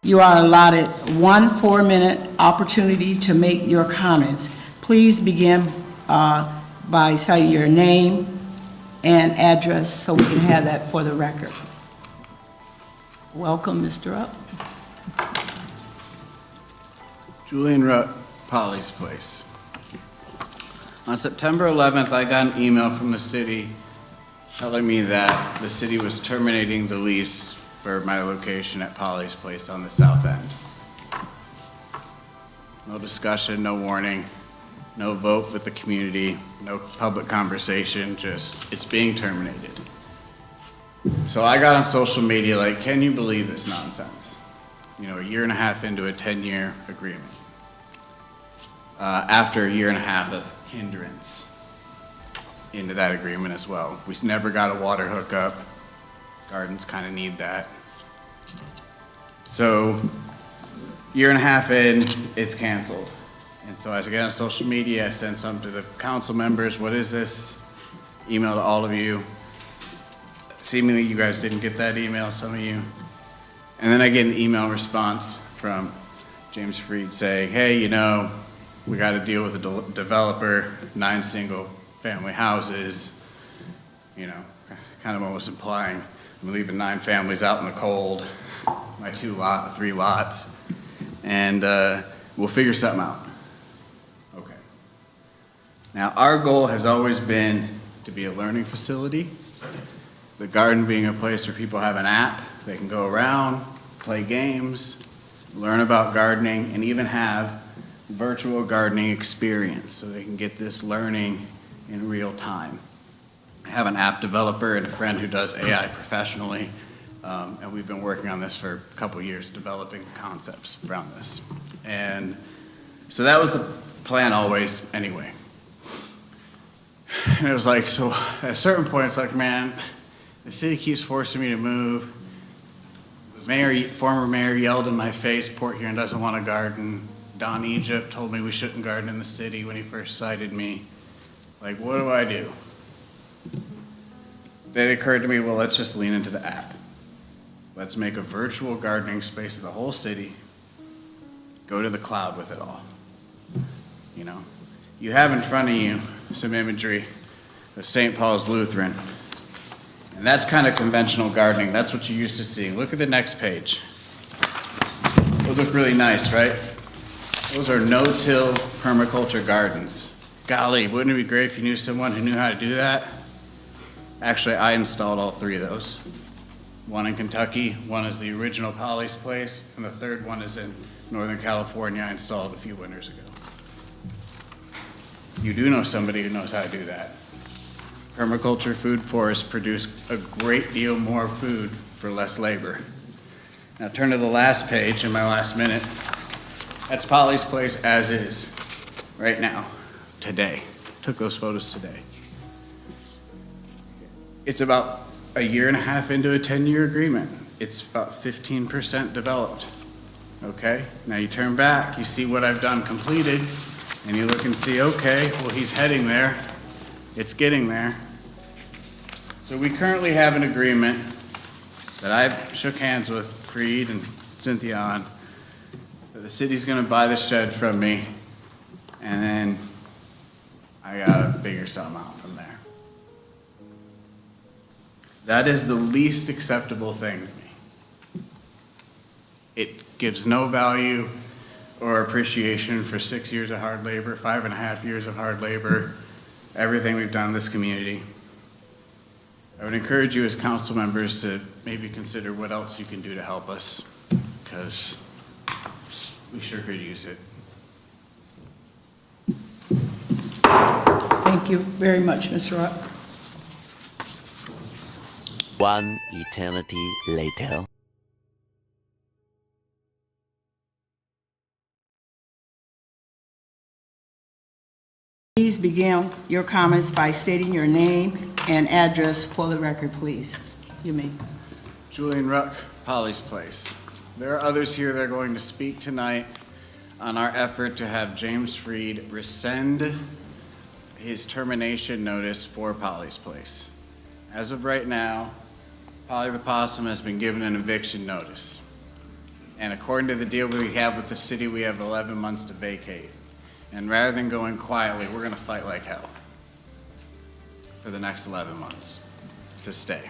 You are allotted one 4-minute opportunity to make your comments. Please begin by citing your name and address so we can have that for the record. Welcome, Mr. Rupp. Julian Rupp, Polly's Place. On September 11th, I got an email from the city telling me that the city was terminating the lease for my location at Polly's Place on the south end. No discussion, no warning, no vote with the community, no public conversation, just it's being terminated. So I got on social media like, can you believe this nonsense? You know, a year and a half into a 10-year agreement. After a year and a half of hindrance into that agreement as well. We never got a water hookup. Gardens kind of need that. So, year and a half in, it's canceled. And so as I get on social media, I send something to the council members, what is this? Email to all of you. Seemingly you guys didn't get that email, some of you. And then I get an email response from James Freed saying, hey, you know, we got to deal with a developer, 9 single-family houses, you know, kind of almost implying I'm leaving 9 families out in the cold, my 3 lots, and we'll figure something out. Okay. Now, our goal has always been to be a learning facility, the garden being a place where people have an app, they can go around, play games, learn about gardening, and even have virtual gardening experience so they can get this learning in real time. I have an app developer and a friend who does AI professionally, and we've been working on this for a couple years, developing concepts around this. And so that was the plan always anyway. And it was like, so at a certain point, it's like, man, the city keeps forcing me to move. The former mayor yelled in my face, Port Huron doesn't want a garden. Don Egypt told me we shouldn't garden in the city when he first cited me. Like, what do I do? Then it occurred to me, well, let's just lean into the app. Let's make a virtual gardening space of the whole city. Go to the cloud with it all. You know, you have in front of you some imagery of St. Paul's Lutheran. And that's kind of conventional gardening. That's what you're used to seeing. Look at the next page. Those look really nice, right? Those are no-till permaculture gardens. Golly, wouldn't it be great if you knew someone who knew how to do that? Actually, I installed all 3 of those. One in Kentucky, one is the original Polly's Place, and the third one is in Northern California. I installed a few winters ago. You do know somebody who knows how to do that. Permaculture food forests produce a great deal more food for less labor. Now turn to the last page in my last minute. That's Polly's Place as is, right now, today. Took those photos today. It's about a year and a half into a 10-year agreement. It's about 15% developed, okay? Now you turn back, you see what I've done completed, and you look and see, okay, well, he's heading there. It's getting there. So we currently have an agreement that I shook hands with Freed and Cynthia on, that the city's gonna buy the shed from me, and then I gotta figure something out from there. That is the least acceptable thing to me. It gives no value or appreciation for 6 years of hard labor, 5.5 years of hard labor, everything we've done in this community. I would encourage you as council members to maybe consider what else you can do to help us, because we sure could use it. Thank you very much, Mr. Rupp. One eternity later. Please begin your comments by stating your name and address for the record, please. You may. Julian Ruck, Polly's Place. There are others here that are going to speak tonight on our effort to have James Freed rescind his termination notice for Polly's Place. As of right now, Polly the Possum has been given an eviction notice. And according to the deal we have with the city, we have 11 months to vacate. And rather than going quietly, we're gonna fight like hell for the next 11 months to stay.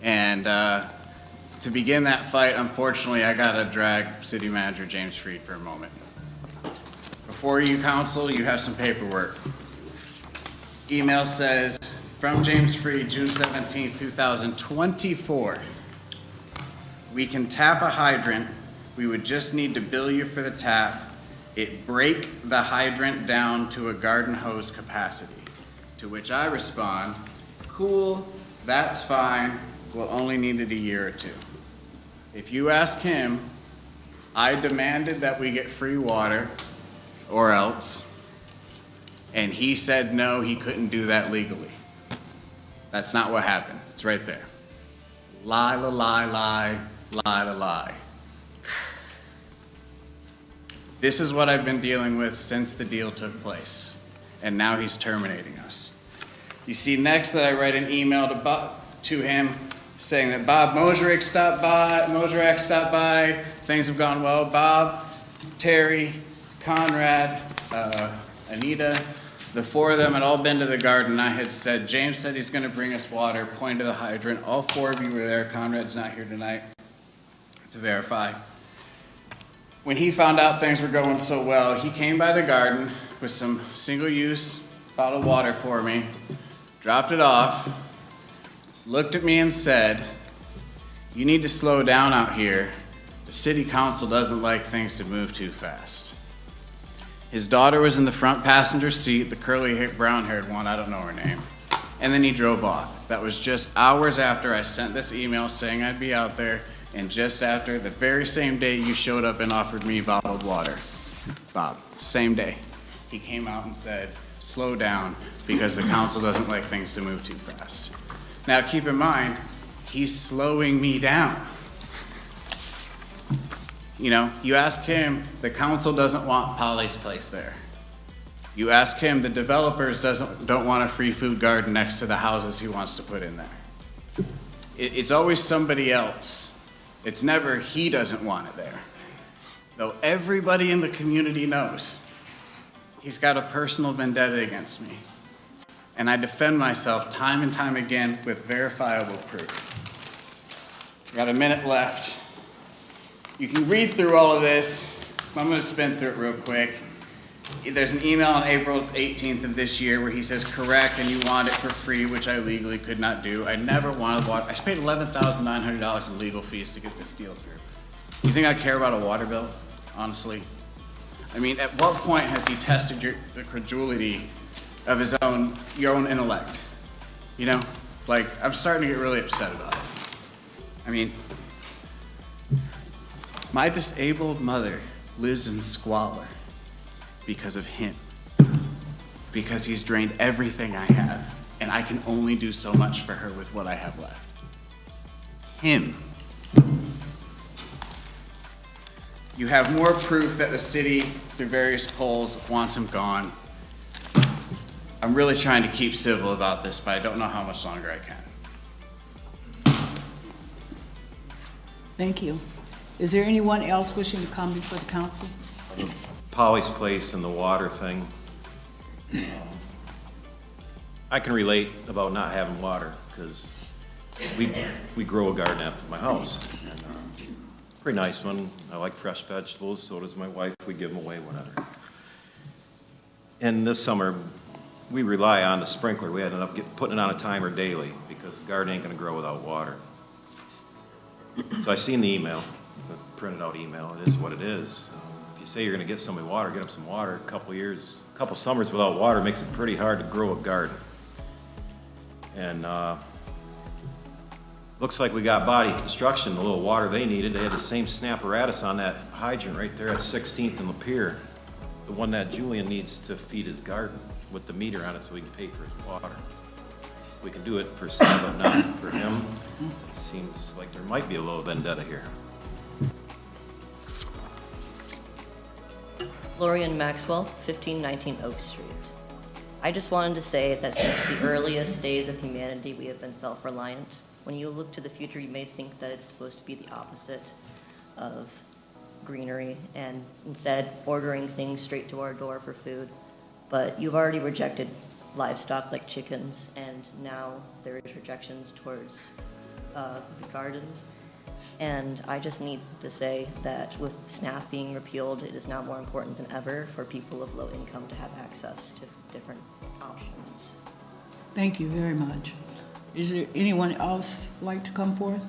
And to begin that fight, unfortunately, I gotta drag City Manager James Freed for a moment. Before you, council, you have some paperwork. Email says, from James Freed, June 17th, 2024. We can tap a hydrant. We would just need to bill you for the tap. It break the hydrant down to a garden hose capacity. To which I respond, cool, that's fine. We'll only need it a year or two. If you ask him, I demanded that we get free water or else, and he said no, he couldn't do that legally. That's not what happened. It's right there. Lie, la, lie, lie, lie, la, lie. This is what I've been dealing with since the deal took place, and now he's terminating us. You see next that I write an email to him saying that Bob Moserick stopped by, things have gone well. Bob, Terry, Conrad, Anita, the four of them had all been to the garden. I had said, James said he's gonna bring us water, point to the hydrant. All four of you were there. Conrad's not here tonight to verify. When he found out things were going so well, he came by the garden with some single-use bottled water for me, dropped it off, looked at me and said, you need to slow down out here. The city council doesn't like things to move too fast. His daughter was in the front passenger seat, the curly brown-haired one, I don't know her name. And then he drove off. That was just hours after I sent this email saying I'd be out there, and just after, the very same day you showed up and offered me bottled water. Bob, same day. He came out and said, slow down, because the council doesn't like things to move too fast. Now keep in mind, he's slowing me down. You know, you ask him, the council doesn't want Polly's Place there. You ask him, the developers don't want a free food garden next to the houses he wants to put in there. It's always somebody else. It's never he doesn't want it there. Though everybody in the community knows he's got a personal vendetta against me. And I defend myself time and time again with verifiable proof. Got a minute left. You can read through all of this. I'm gonna spin through it real quick. There's an email on April 18th of this year where he says, correct, and you want it for free, which I legally could not do. I never wanted water. I paid $11,900 in legal fees to get this deal through. You think I care about a water bill, honestly? I mean, at what point has he tested the credulity of your own intellect? You know, like, I'm starting to get really upset about it. I mean, my disabled mother lives in squalor because of him, because he's drained everything I have, and I can only do so much for her with what I have left. Him. You have more proof that the city, through various polls, wants him gone. I'm really trying to keep civil about this, but I don't know how much longer I can. Thank you. Is there anyone else wishing to come before the council? Polly's Place and the water thing. I can relate about not having water, because we grow a garden at my house. And, pretty nice one. I like fresh vegetables, so does my wife. We give them away, whatever. And this summer, we rely on the sprinkler. We ended up putting it on a timer daily, because the garden ain't gonna grow without water. So I seen the email, the printed out email. It is what it is. If you say you're gonna get somebody water, get them some water. A couple summers without water makes it pretty hard to grow a garden. And looks like we got Body Construction, the little water they needed. They had the same snapparatus on that hydrant right there at 16th and Lapeer, the one that Julian needs to feed his garden, with the meter on it so he can pay for his water. We can do it for some, but not for him. Seems like there might be a little vendetta here. Florian Maxwell, 1519 Oak Street. I just wanted to say that since the earliest days of humanity, we have been self-reliant. When you look to the future, you may think that it's supposed to be the opposite. of greenery and instead ordering things straight to our door for food. But you've already rejected livestock like chickens, and now there is rejections towards the gardens. And I just need to say that with SNAP being repealed, it is now more important than ever for people of low income to have access to different options. Thank you very much. Is there anyone else like to come forth?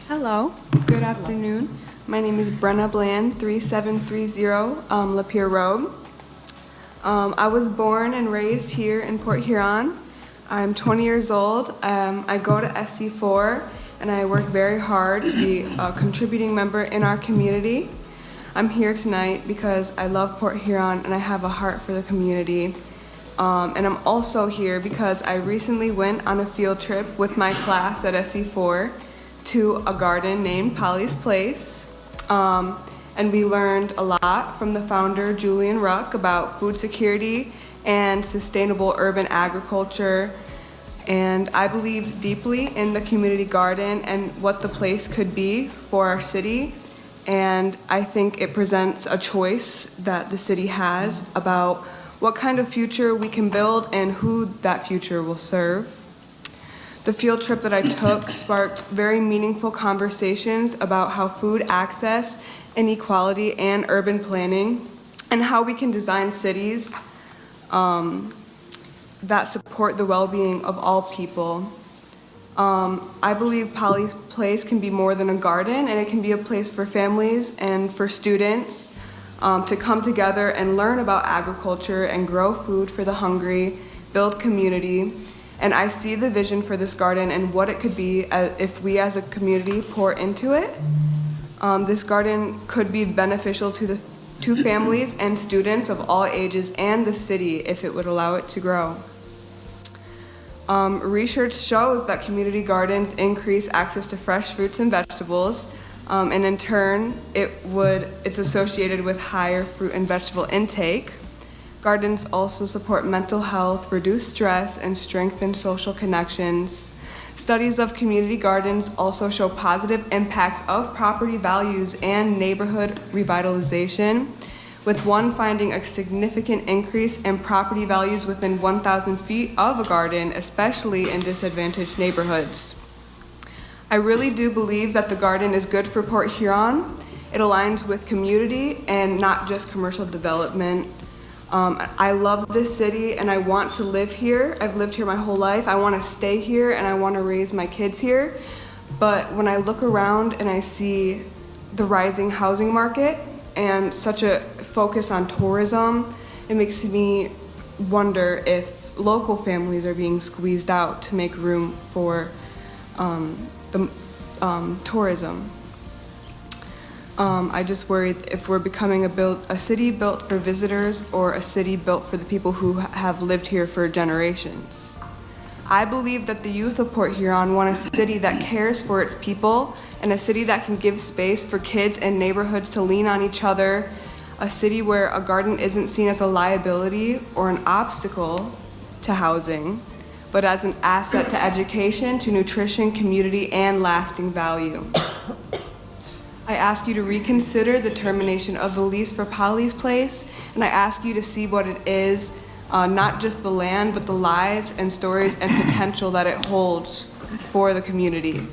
Hello, good afternoon. My name is Brenna Bland, 3730 Lapeer Road. I was born and raised here in Port Huron. I'm 20 years old. I go to SC4 and I work very hard to be a contributing member in our community. I'm here tonight because I love Port Huron and I have a heart for the community. And I'm also here because I recently went on a field trip with my class at SC4 to a garden named Polly's Place. And we learned a lot from the founder, Julian Ruck, about food security and sustainable urban agriculture. And I believe deeply in the community garden and what the place could be for our city. And I think it presents a choice that the city has about what kind of future we can build and who that future will serve. The field trip that I took sparked very meaningful conversations about how food access, inequality, and urban planning, and how we can design cities that support the well-being of all people. I believe Polly's Place can be more than a garden, and it can be a place for families and for students to come together and learn about agriculture and grow food for the hungry, build community. And I see the vision for this garden and what it could be if we as a community pour into it. This garden could be beneficial to families and students of all ages and the city if it would allow it to grow. Research shows that community gardens increase access to fresh fruits and vegetables, and in turn, it's associated with higher fruit and vegetable intake. Gardens also support mental health, reduce stress, and strengthen social connections. Studies of community gardens also show positive impacts of property values and neighborhood revitalization, with one finding a significant increase in property values within 1,000 feet of a garden, especially in disadvantaged neighborhoods. I really do believe that the garden is good for Port Huron. It aligns with community and not just commercial development. I love this city and I want to live here. I've lived here my whole life. I want to stay here and I want to raise my kids here. But when I look around and I see the rising housing market and such a focus on tourism, it makes me wonder if local families are being squeezed out to make room for the tourism. I just worry if we're becoming a city built for visitors or a city built for the people who have lived here for generations. I believe that the youth of Port Huron want a city that cares for its people and a city that can give space for kids and neighborhoods to lean on each other, a city where a garden isn't seen as a liability or an obstacle to housing, but as an asset to education, to nutrition, community, and lasting value. I ask you to reconsider the termination of the lease for Polly's Place, and I ask you to see what it is, not just the land, but the lives and stories and potential that it holds for the community.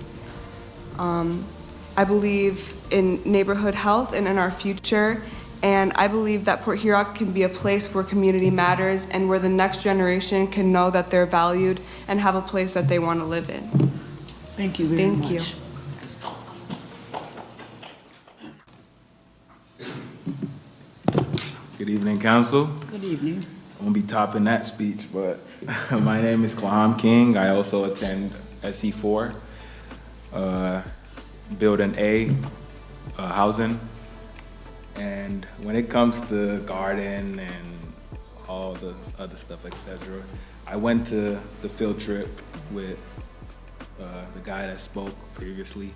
I believe in neighborhood health and in our future, and I believe that Port Huron can be a place where community matters and where the next generation can know that they're valued and have a place that they want to live in. Thank you very much. Thank you. Good evening, Council. Good evening. I won't be topping that speech, but my name is Kwaham King. I also attend SC4, Building A, housing. And when it comes to garden and all the other stuff, etc., I went to the field trip with the guy that spoke previously.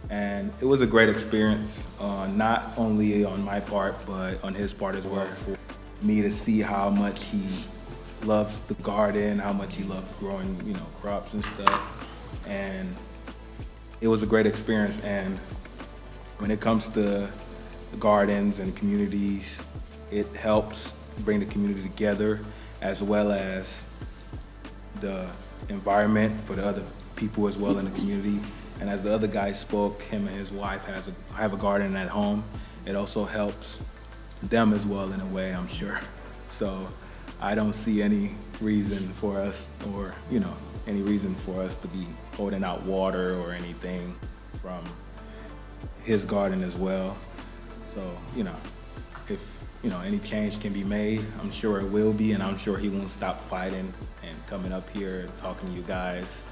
And it was a great experience, not only on my part, but on his part as well, for me to see how much he loves the garden, how much he loves growing, crops and stuff. And it was a great experience. And when it comes to the gardens and communities, it helps bring the community together, as well as the environment for the other people as well in the community. And as the other guy spoke, him and his wife have a garden at home. It also helps them as well in a way, I'm sure. So I don't see any reason for us, or any reason for us to be holding out water or anything from his garden as well. So, if, any change can be made, I'm sure it will be, and I'm sure he won't stop fighting and coming up here and talking to you guys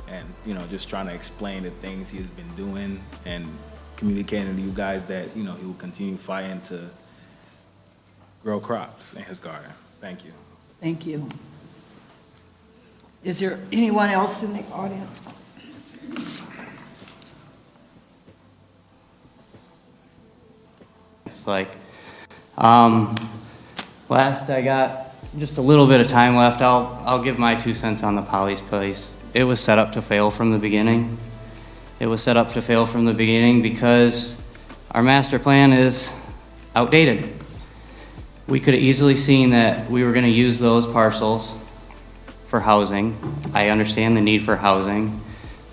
and, just trying to explain the things he has been doing and communicating to you guys that, he will continue fighting to grow crops in his garden. Thank you. Thank you. Is there anyone else in the audience? It's like, last I got just a little bit of time left. I'll give my 2 cents on the Polly's Place. It was set up to fail from the beginning. It was set up to fail from the beginning because our master plan is outdated. We could have easily seen that we were going to use those parcels for housing. I understand the need for housing,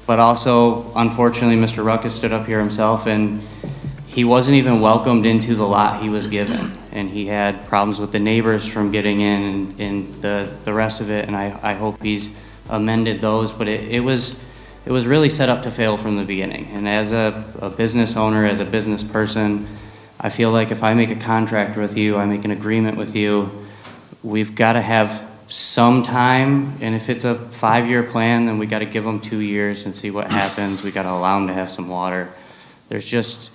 but also, unfortunately, Mr. Ruckus stood up here himself and he wasn't even welcomed into the lot he was given. And he had problems with the neighbors from getting in and the rest of it, and I hope he's amended those, but it was really set up to fail from the beginning. And as a business owner, as a business person, I feel like if I make a contract with you, I make an agreement with you, we've got to have some time, and if it's a 5-year plan, then we got to give them 2 years and see what happens. We got to allow them to have some water. There's just,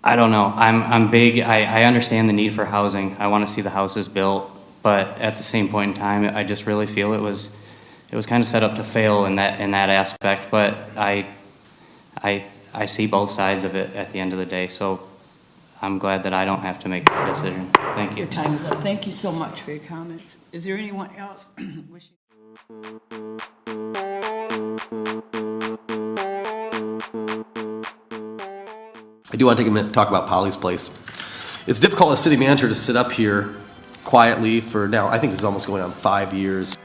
I don't know. I'm big. I understand the need for housing. I want to see the houses built, but at the same point in time, I just really feel it was kind of set up to fail in that aspect. But I see both sides of it at the end of the day. So I'm glad that I don't have to make the decision. Thank you. Your time is up. Thank you so much for your comments. Is there anyone else wishing? I do want to take a minute to talk about Polly's Place. It's difficult as city manager to sit up here quietly for now, I think this is almost going on 5 years.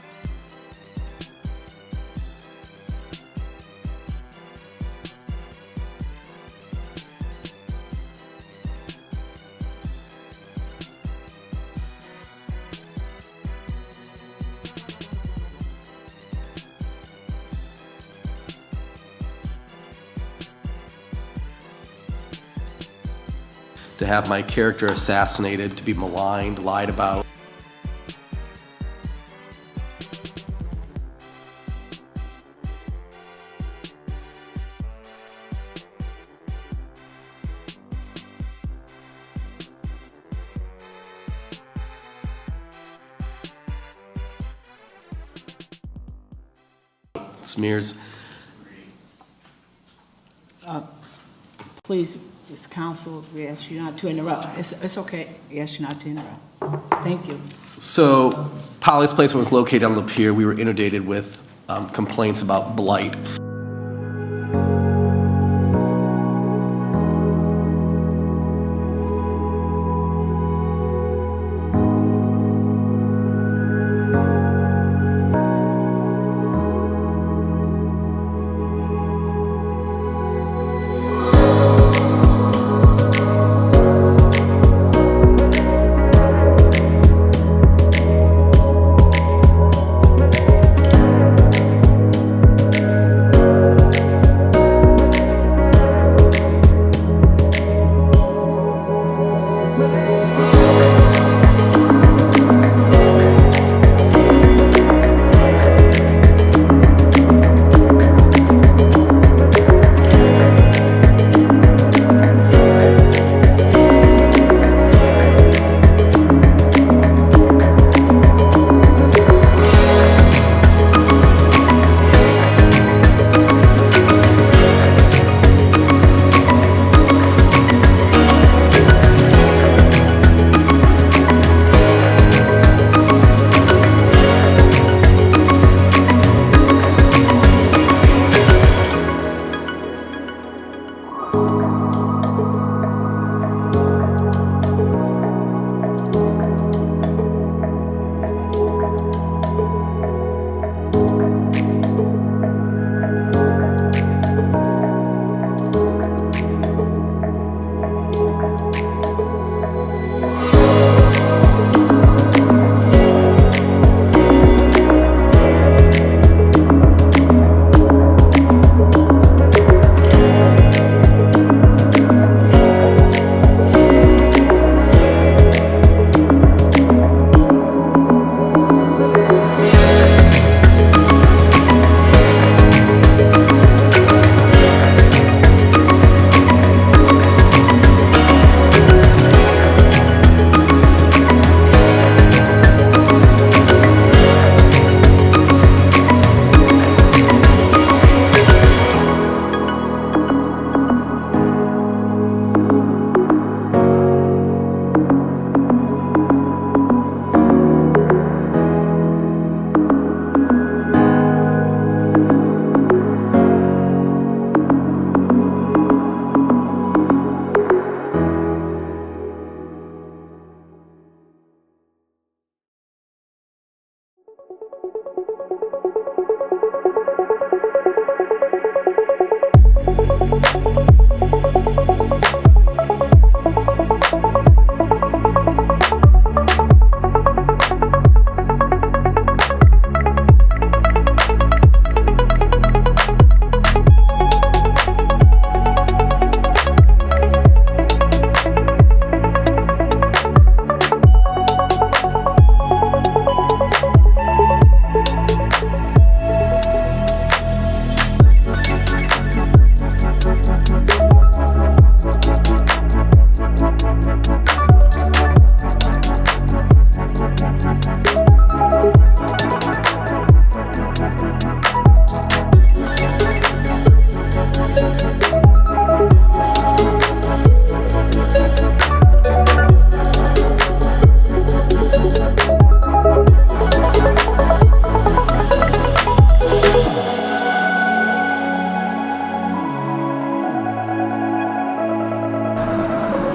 To have my character assassinated, to be maligned, lied about. Smears. Please, Ms. Counsel, we ask you not to interrupt. It's okay. We ask you not to interrupt. Thank you. So Polly's Place was located on Lapeer. We were inundated with complaints about blight.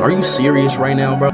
Are you serious right now, bro?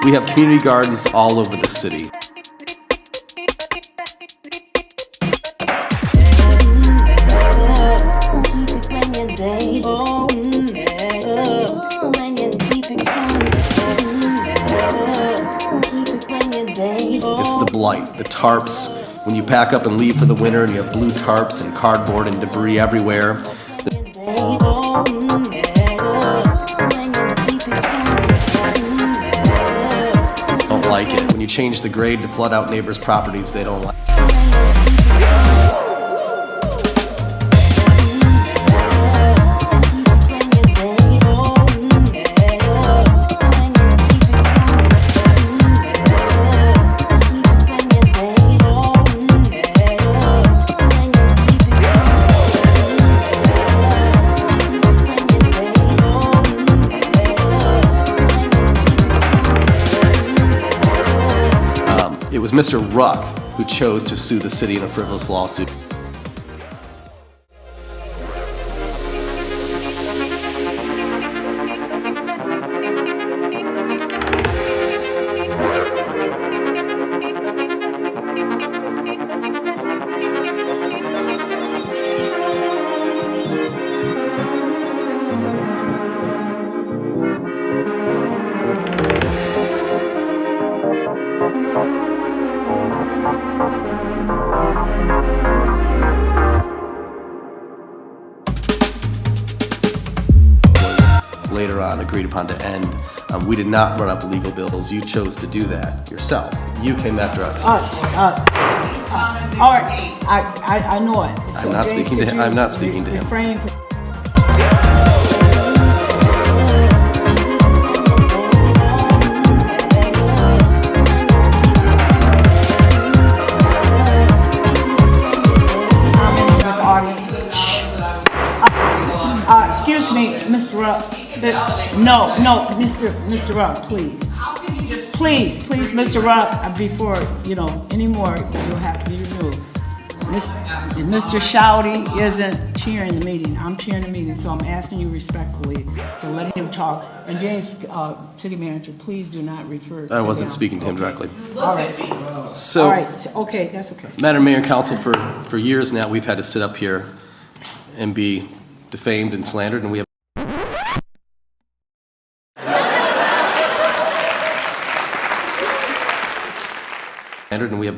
We have community gardens all over the city. It's the blight, the tarps. When you pack up and leave for the winter and you have blue tarps and cardboard and debris everywhere. Don't like it. When you change the grade to flood out neighbors' properties, they don't like it. It was Mr. Ruck who chose to sue the city in a frivolous lawsuit. Later on agreed upon to end. We did not run up legal bills. You chose to do that yourself. You came after us. All right, I know it. So I'm not James, speaking to could him. you I'm not speaking to him. refrain from- Excuse me, Mr. Rupp. No, Mr. Rupp, please. Please, Mr. Rupp, before, anymore, you'll have to be removed. Mr. Shouty isn't chairing the meeting. I'm chairing the meeting, so I'm asking you respectfully to let him talk. And James, city manager, please do not refer to I wasn't him. speaking to him directly. All right, all So, right, okay, that's okay. Madam Mayor and Council, for years now, we've had to sit up here and be defamed and slandered, and we have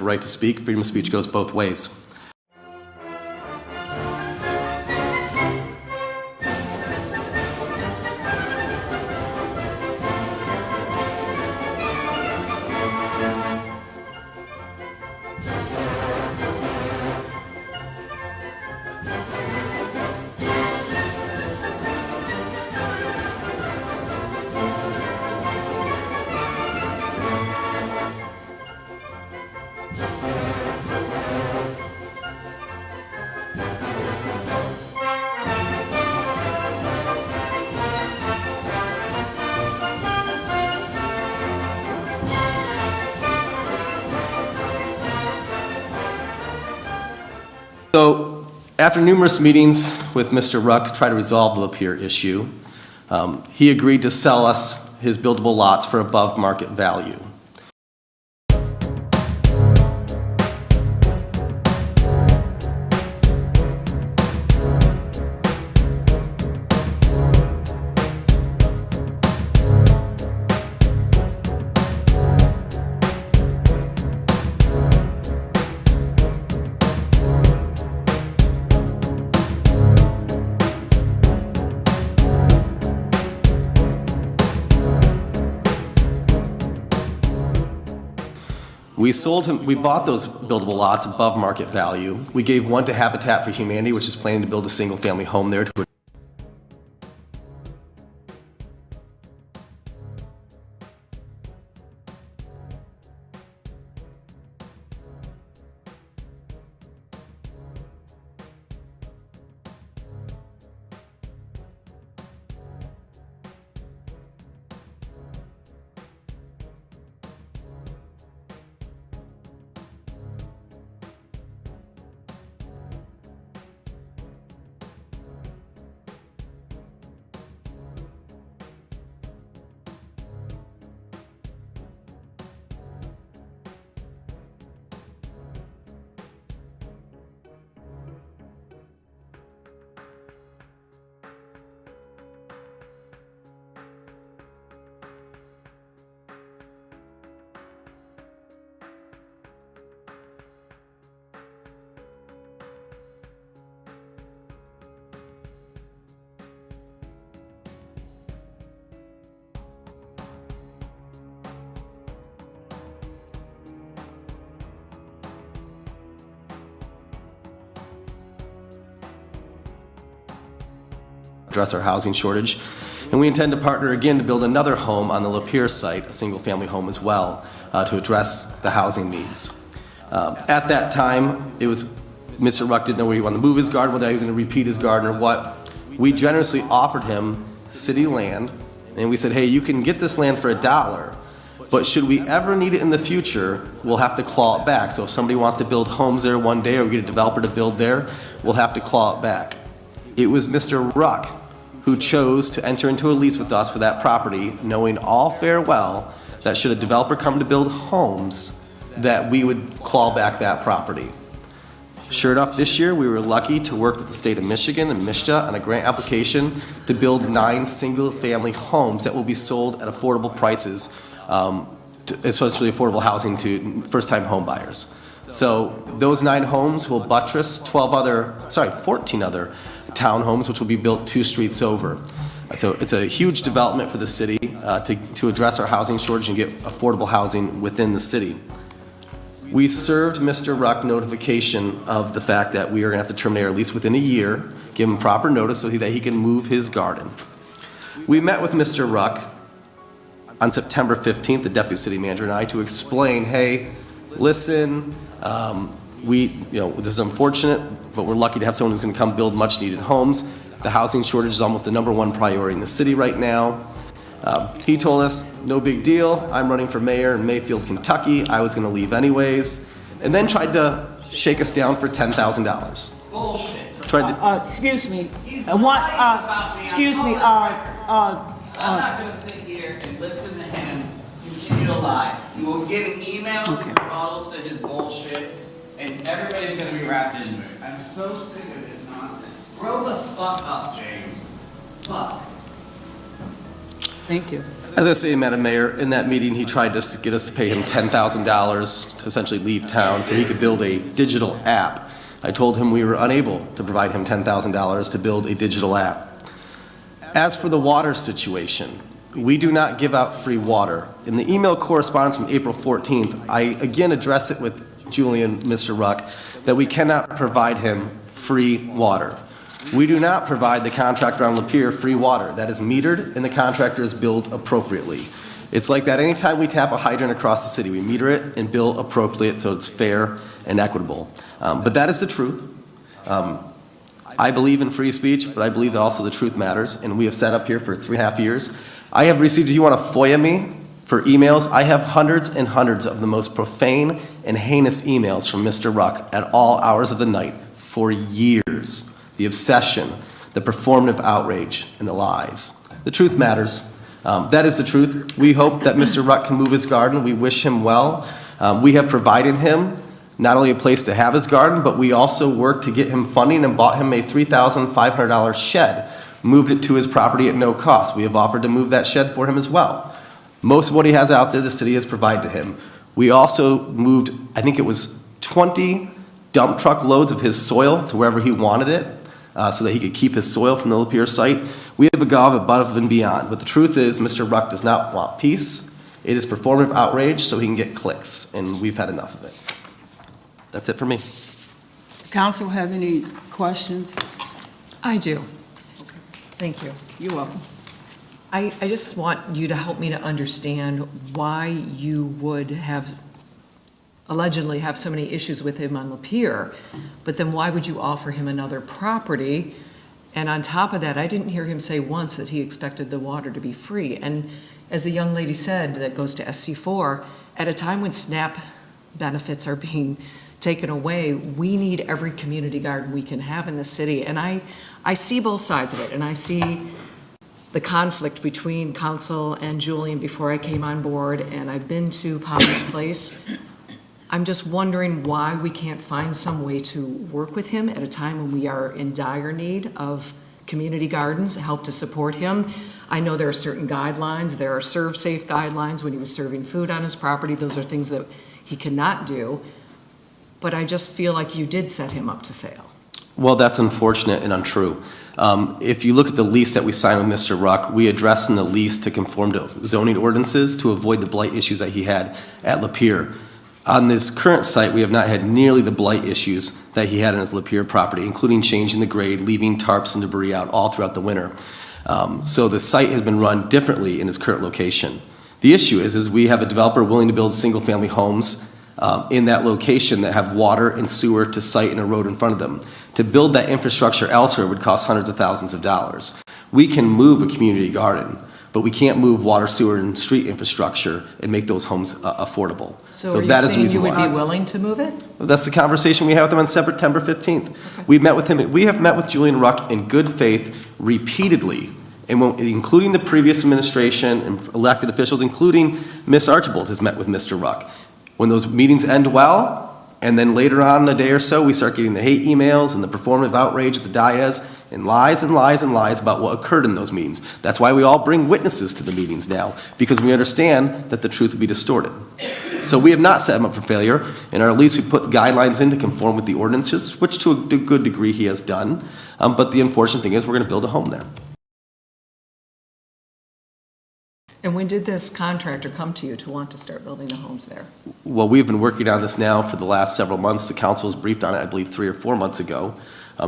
a right to speak. Freedom of speech goes both ways. So, after numerous meetings with Mr. Ruck to try to resolve the Lapeer issue, he agreed to sell us his buildable lots for above market value. We bought those buildable lots above market value. We gave one to Habitat for Humanity, which is planning to build a single-family home there to address our housing shortage. And we intend to partner again to build another home on the Lapeer site, a single-family home as well, to address the housing needs. At that time, it was, Mr. Ruck didn't know where he wanted to move his garden, whether he was going to repeat his garden or what. We generously offered him city land, and we said, hey, you can get this land for $1, but should we ever need it in the future, we'll have to claw it back. So if somebody wants to build homes there one day, or we get a developer to build there, we'll have to claw it back. It was Mr. Ruck who chose to enter into a lease with us for that property, knowing all fair well that should a developer come to build homes, that we would claw back that property. Sure enough, this year, we were lucky to work with the state of Michigan and MSHDA on a grant application to build 9 single-family homes that will be sold at affordable prices, essentially affordable housing to first-time home buyers. So those 9 homes will buttress 14 other townhomes, which will be built 2 streets over. So it's a huge development for the city to address our housing shortage and get affordable housing within the city. We served Mr. Ruck notification of the fact that we are going to have to terminate our lease within a year, give him proper notice so that he can move his garden. We met with Mr. Ruck on September 15th, the deputy city manager and I, to explain, hey, listen, this is unfortunate, but we're lucky to have someone who's going to come build much needed homes. The housing shortage is almost the #1 priority in the city right now. He told us, no big deal, I'm running for mayor in Mayfield, Kentucky, I was gonna leave anyways, and then tried to shake us down for $10,000. Bullshit. Tried to, Excuse me. I'm not gonna sit here and listen to him continue to lie. You will get emails and rebuttals to his bullshit, and everybody's gonna be wrapped into it. I'm so sick of this nonsense. Grow the fuck up, James. Fuck. Thank you. as I say, Madam Mayor, in that meeting, he tried to get us to pay him $10,000 to essentially leave town so he could build a digital app. I told him we were unable to provide him $10,000 to build a digital app. As for the water situation, we do not give out free water. In the email correspondence from April 14th, I again addressed it with Julian, Mr. Ruck, that we cannot provide him free water. We do not provide the contractor on Lapeer free water. That is metered and the contractor is billed appropriately. It's like that anytime we tap a hydrant across the city, we meter it and bill appropriate so it's fair and equitable. But that is the truth. I believe in free speech, but I believe that also the truth matters, and we have sat up here for 3.5 years. I have received, if you want to FOIA me for emails, I have hundreds and hundreds of the most profane and heinous emails from Mr. Ruck at all hours of the night for years. The obsession, the performative outrage, and the lies. The truth matters. That is the truth. We hope that Mr. Ruck can move his garden. We wish him well. We have provided him not only a place to have his garden, but we also worked to get him funding and bought him a $3,500 shed, moved it to his property at no cost. We have offered to move that shed for him as well. Most of what he has out there, the city has provided to him. We also moved, I think it was 20 dump truck loads of his soil to wherever he wanted it, so that he could keep his soil from the Lapeer site. We have gone above and beyond. But the truth is, Mr. Ruck does not want peace. It is performative outrage so he can get clicks, and we've had enough of it. That's it for me. Council have any questions? I do. Thank you. You're welcome. I just want you to help me to understand why you would have allegedly have so many issues with him on Lapeer, but then why would you offer him another property? And on top of that, I didn't hear him say once that he expected the water to be free. And as the young lady said, that goes to SC4, at a time when SNAP benefits are being taken away, we need every community garden we can have in the city. And I see both sides of it, and I see the conflict between council and Julian before I came on board, and I've been to Polly's Place. I'm just wondering why we can't find some way to work with him at a time when we are in dire need of community gardens, help to support him. I know there are certain guidelines. There are Serve Safe guidelines when he was serving food on his property. Those are things that he cannot do. But I just feel like you did set him up to fail. Well, that's unfortunate and untrue. If you look at the lease that we signed with Mr. Ruck, we addressed in the lease to conform to zoning ordinances to avoid the blight issues that he had at Lapeer. On this current site, we have not had nearly the blight issues that he had on his Lapeer property, including changing the grade, leaving tarps and debris out all throughout the winter. So the site has been run differently in its current location. The issue is we have a developer willing to build single-family homes in that location that have water and sewer to site and a road in front of them. To build that infrastructure elsewhere would cost hundreds of thousands of dollars. We can move a community garden, but we can't move water, sewer, and street infrastructure and make those homes affordable. So are you that is the saying reason you would why. be willing to move it? That's the conversation we had with him on September 15th. We met with him, we have met with Julian Ruck in good faith repeatedly, including the previous administration and elected officials, including Ms. Archibald has met with Mr. Ruck. When those meetings end well, and then later on in a day or so, we start getting the hate emails and the performative outrage at the Diaz, and lies and lies and lies about what occurred in those meetings. That's why we all bring witnesses to the meetings now, because we understand that the truth will be distorted. So we have not set him up for failure. In our lease, we put guidelines in to conform with the ordinances, which to a good degree he has done. But the unfortunate thing is we're going to build a home there. And when did this contractor come to you to want to start building the homes there? Well, we've been working on this now for the last several months. The council was briefed on it, I believe, 3 or 4 months ago.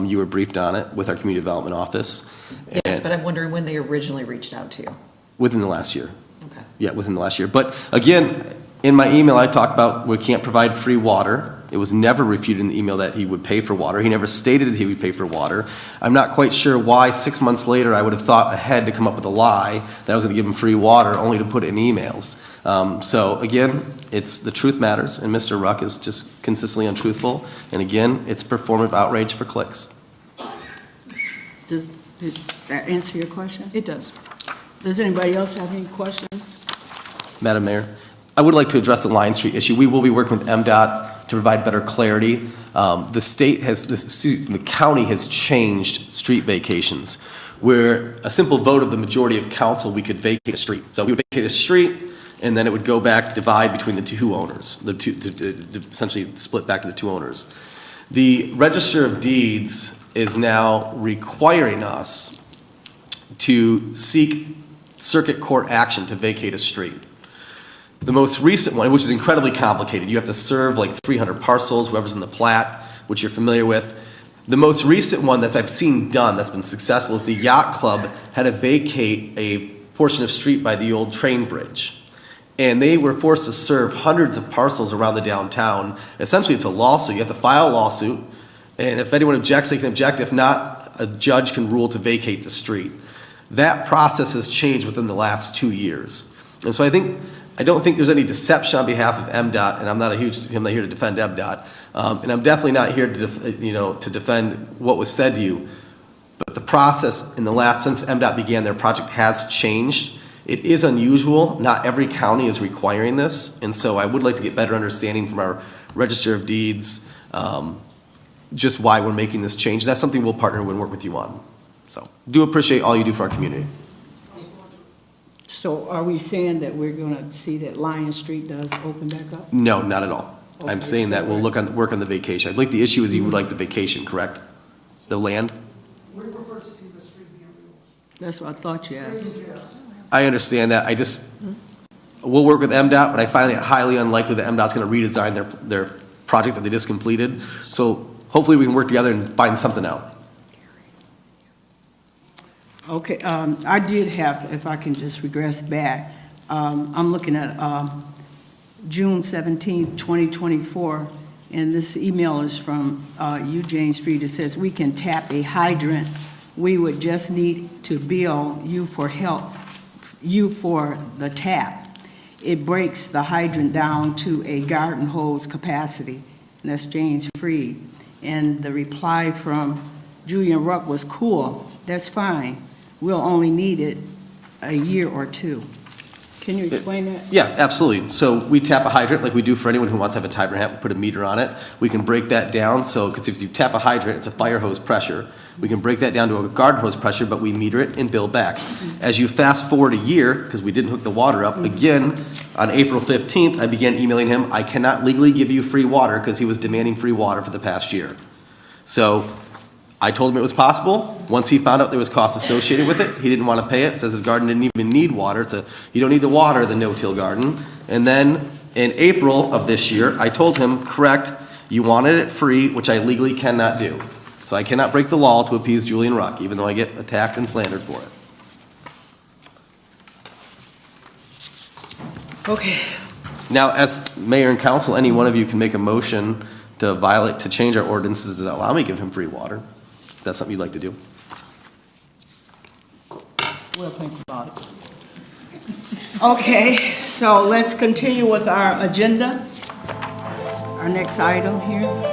You were briefed on it with our community development office. Yes, And but I'm wondering when they originally reached out to you. within the last year. Okay. Yeah, within the last year. But again, in my email, I talked about we can't provide free water. It was never refuted in the email that he would pay for water. He never stated that he would pay for water. I'm not quite sure why 6 months later I would have thought ahead to come up with a lie that I was going to give him free water only to put it in emails. So again, it's the truth matters, and Mr. Ruck is just consistently untruthful. And again, it's performative outrage for clicks. Did that answer your question? It does. Does anybody else have any questions? Madam Mayor, I would like to address the Lion Street issue. We will be working with MDOT to provide better clarity. The state has, the county has changed street vacations, where a simple vote of the majority of council, we could vacate a street. So we would vacate a street, and then it would go back, divide between the two owners, essentially split back to the two owners. The Register of Deeds is now requiring us to seek circuit court action to vacate a street. The most recent one, which is incredibly complicated, you have to serve like 300 parcels, whoever's in the plat, which you're familiar with. The most recent one that I've seen done that's been successful is the Yacht Club had to vacate a portion of street by the old train bridge. And they were forced to serve hundreds of parcels around the downtown. Essentially, it's a lawsuit. You have to file a lawsuit, and if anyone objects, they can object. If not, a judge can rule to vacate the street. That process has changed within the last 2 years. And so I don't think there's any deception on behalf of MDOT, and I'm not here to defend MDOT, and I'm definitely not here to defend what was said to you. But the process in the last, since MDOT began their project, has changed. It is unusual. Not every county is requiring this, and so I would like to get better understanding from our Register of Deeds, just why we're making this change. That's something we'll partner and work with you on. So, do appreciate all you do for our community. So are we saying that we're going to see that Lion Street does open back up? No, not at all. I'm Okay, saying that we'll work on the vacation. I believe the issue is you would like the vacation, correct? The land? We prefer to see the street be removed. That's what I thought you asked. Yes. I understand that. We'll work with MDOT, but I find it highly unlikely that MDOT's going to redesign their project that they just completed. So hopefully we can work together and find something out. Okay, I did have, if I can just regress back, I'm looking at June 17, 2024, and this email is from you, James Freed. It says, "We can tap a hydrant. We would just need to bill you for the tap. It breaks the hydrant down to a garden hose capacity." And that's James Freed. And the reply from Julian Ruck was, "Cool, that's fine. We'll only need it a year or two." Can you explain that? Yeah, absolutely. So we tap a hydrant like we do for anyone who wants to have a hydrant, we put a meter on it. We can break that down, so, because if you tap a hydrant, it's a fire hose pressure. We can break that down to a garden hose pressure, but we meter it and bill back. As you fast forward a year, because we didn't hook the water up, again, on April 15th, I began emailing him, I cannot legally give you free water, because he was demanding free water for the past year. So I told him it was possible. Once he found out there was costs associated with it, he didn't want to pay it, says his garden didn't even need water. You don't need the water, the no-till garden. And then in April of this year, I told him, correct, You wanted it free, which I legally cannot do. So I cannot break the law to appease Julian Ruck, even though I get attacked and slandered for it. Okay. Now, as mayor and council, any one of you can make a motion to change our ordinances to allow me to give him free water. If that's something you'd like to do. We'll think about it. Okay, so let's continue with our agenda. Our next item here.